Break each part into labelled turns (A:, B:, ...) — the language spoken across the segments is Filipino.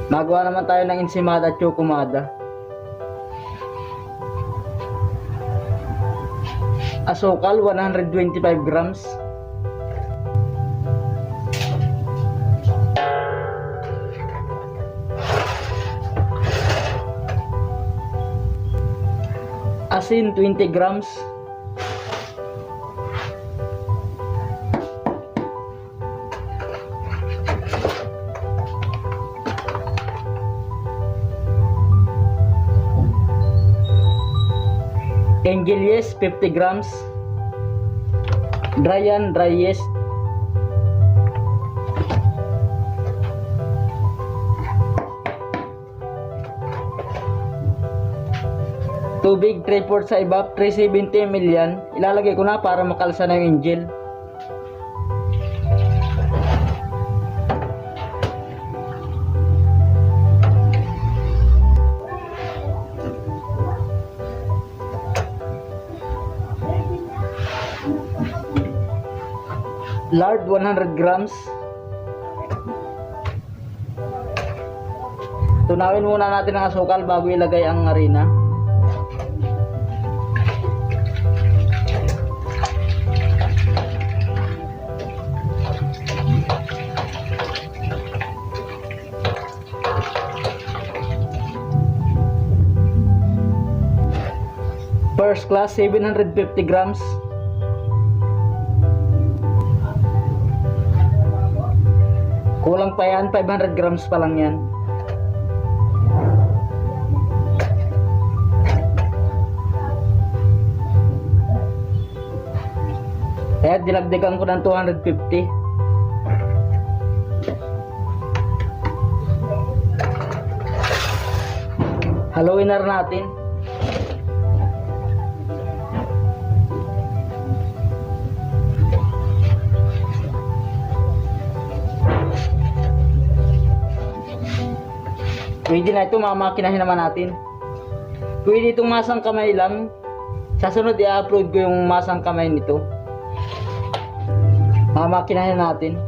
A: Magawa naman tayo ng ensimada at chokomada. Asukal 125 grams. Asin 20 grams. Angel yeast 50 grams. Dry yeast. Tubig 3/4 sa ibap, 370 ml yan. Ilalagay ko na para makalsa na yung angel. Lard 100 grams. Tunawin muna natin ang asukal bago ilagay ang harina. First class 750 grams. Kulang pa yan, 500 grams pa lang yan. Kaya dilagdagan ko ng 250. Haluin na rin natin. Pwede na ito, mamakinahin naman natin. Pwede itong masang kamay lang. Sa sunod i-upload ko yung masang kamay nito. Mamakinahin natin.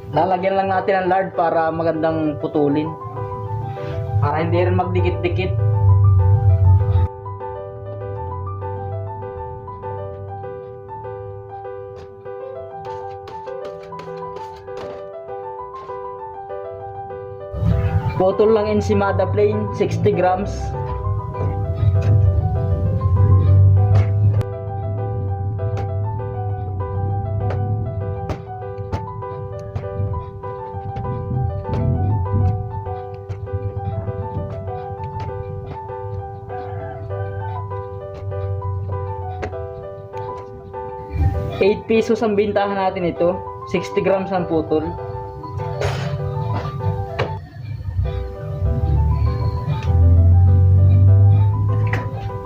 A: Lalagyan lang natin ng lard para magandang putulin. Para hindi rin magdikit-dikit. Putol lang ensimada plain, 60 grams. ₱8 ang bintahan natin ito. 60 grams ang putol.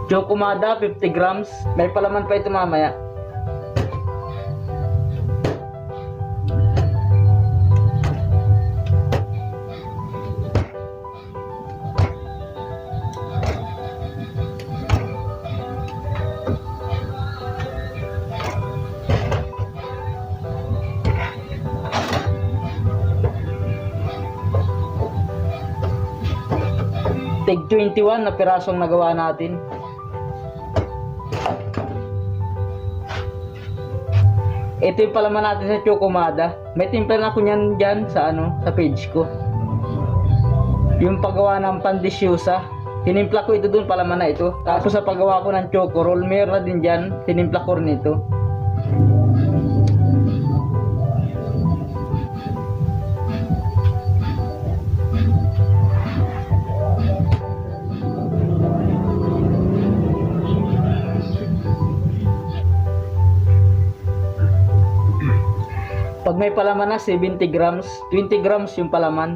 A: Chokomada 50 grams. May palaman pa ito mamaya. Tig 21 na pirasong nagawa natin. Ito yung palaman natin sa chokomada. May timpla na ko niyan dyan sa sa page ko. Yung paggawa ng pandisyusa. Tinimpla ko ito dun, palaman na ito. Tapos sa paggawa ko ng choco roll, meron na din dyan. Tinimpla ko rin ito. Pag may palaman na 70 grams, 20 grams yung palaman.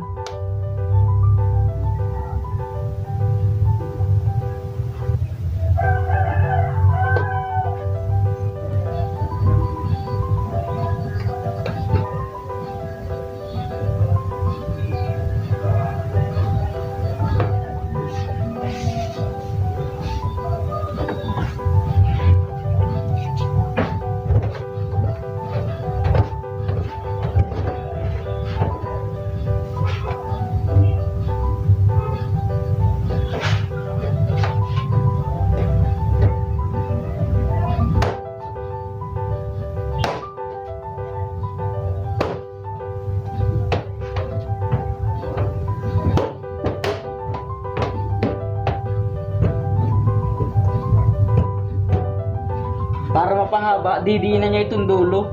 A: mapahaba, didiinan nyo itong dulo.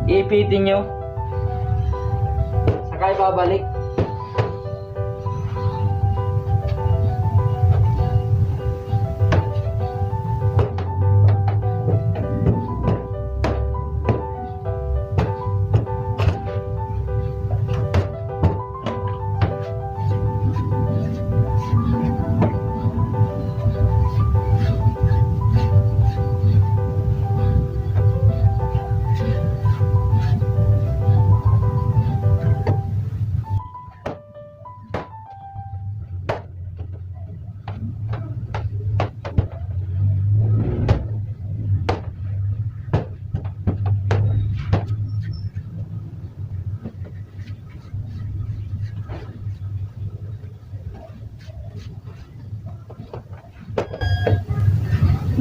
A: Iipitin nyo. Saka ibabalik.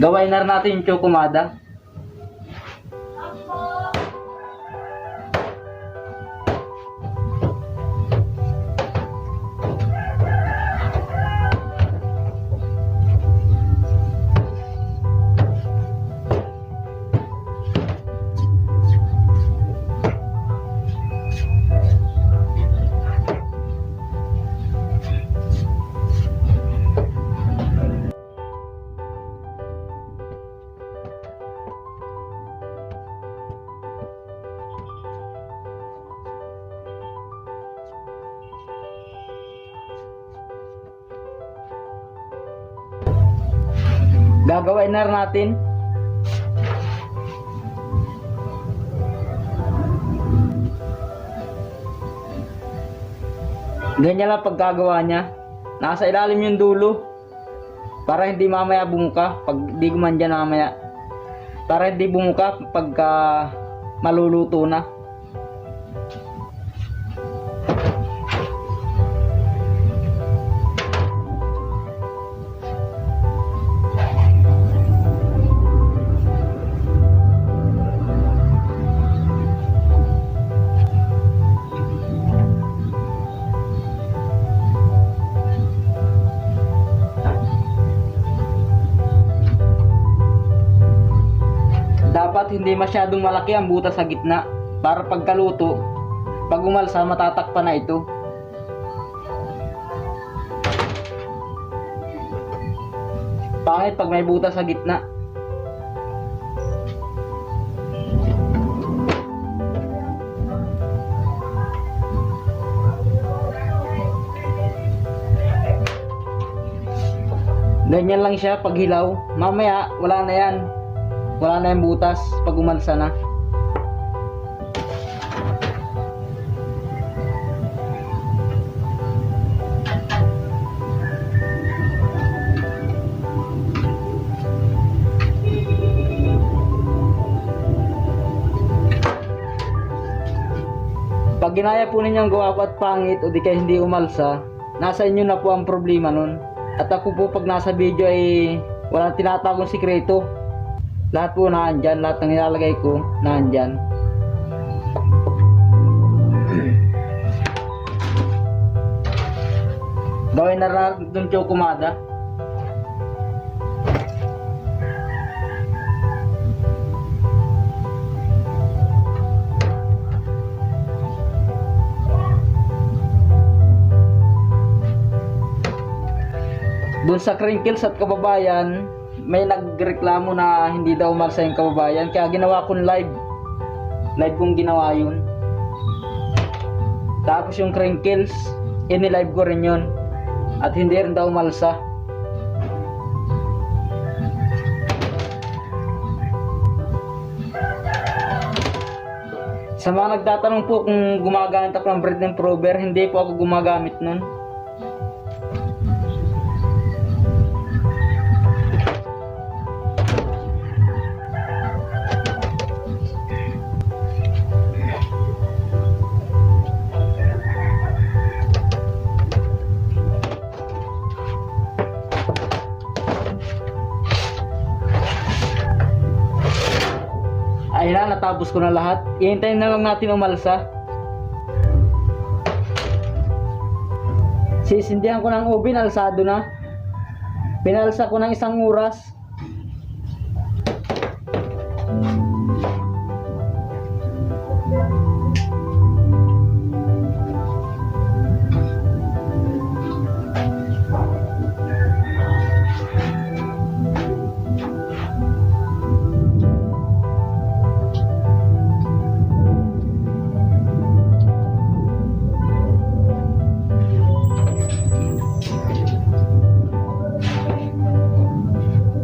A: Gawain na natin yung chokomada. Gagawin na natin. Ganyan lang pagkagawa niya. Nasa ilalim yung dulo. Para hindi mamaya bumuka. Pag di gumandyan mamaya. Para hindi bumuka pagka maluluto na. Dapat hindi masyadong malaki ang butas sa gitna para pagkaluto, pag umalsa matatakpan na ito. Pangit pag may butas sa gitna. Ganyan lang siya pag hilaw. Mamaya wala na yan. Wala na yung butas pag umalsa na. Pag ginaya po ninyong gawa at pangit o di kaya hindi umalsa, nasa inyo na po ang problema nun. At ako po pag nasa video ay walang tinatagong sikreto. Lahat po naandyan, lahat ng nilalagay ko naandyan. Gawin na natin itong chokomada. Doon sa crinkles at kababayan, may nagreklamo na hindi daw umalsa yung kababayan, kaya ginawa kong live kong ginawa yun. Tapos yung crinkles inilive ko rin yun at hindi rin daw umalsa. Sa mga nagtatanong po kung gumagamit ako ng bread improver, hindi po ako gumagamit nun. Ayun na, natapos ko na lahat. Ihintayin na lang natin umalsa. Sisindihan ko ng oven, alsado na. Pinalsa ko ng 1 oras.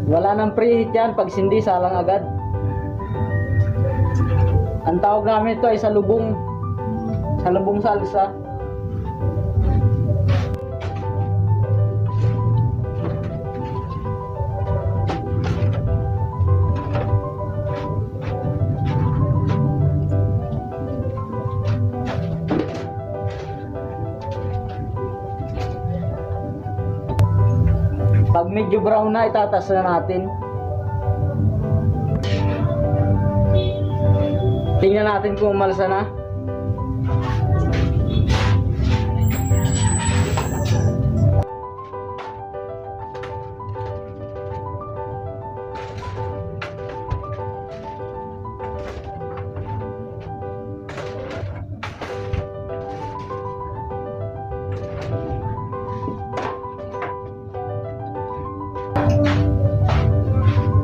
A: Wala nang preheat yan, pag sindi salang agad. Ang tawag namin ito ay salubong. Salubong salsa. Pag medyo brown na, itatas na natin. Tingnan natin kung umalsa na.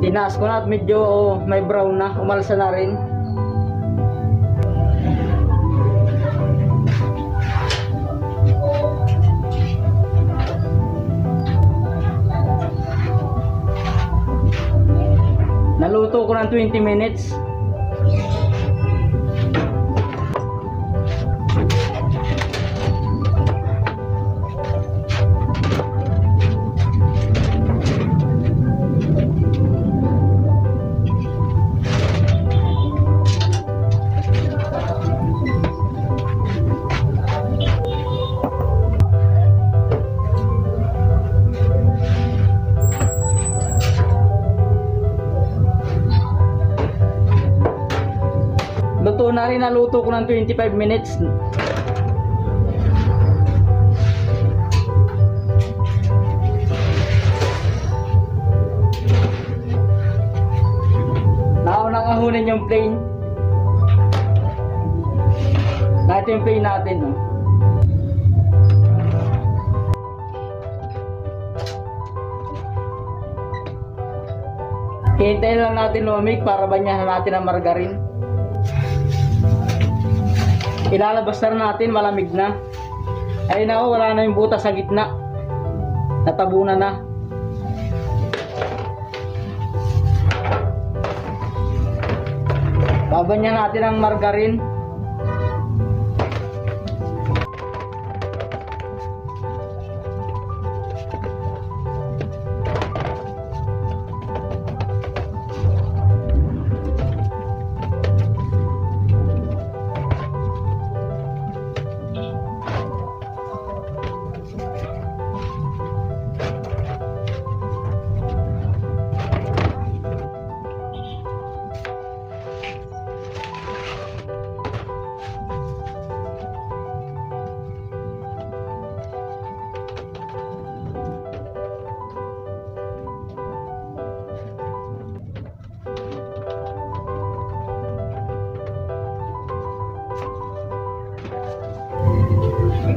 A: Tinaas ko na at medyo may brown na, umalsa na rin. Naluto ko ng 20 minutes. Luto na rin, naluto ko ng 25 minutes. Naunang ahunin yung plain. Ito yung plain natin, no? Hintayin lang natin lumamig para banyahan natin ang margarine. Ilalabas na natin, malamig na. Ayun na, wala na yung butas sa gitna. Natabunan na. Babanyan natin ang margarine.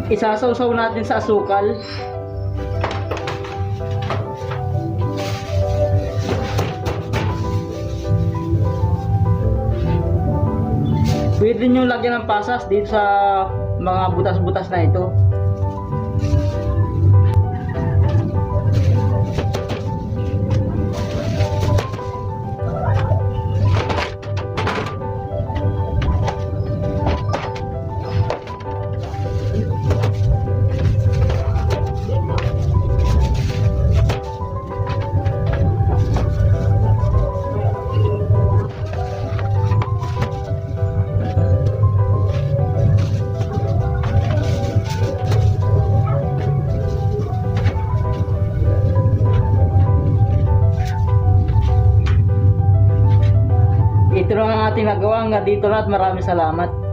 A: Isasawsaw natin sa asukal. Pwede nyo lagyan ng pasas dito sa mga butas-butas na ito. Ito lang ang ating nagawa. Hanggang dito na at maraming salamat.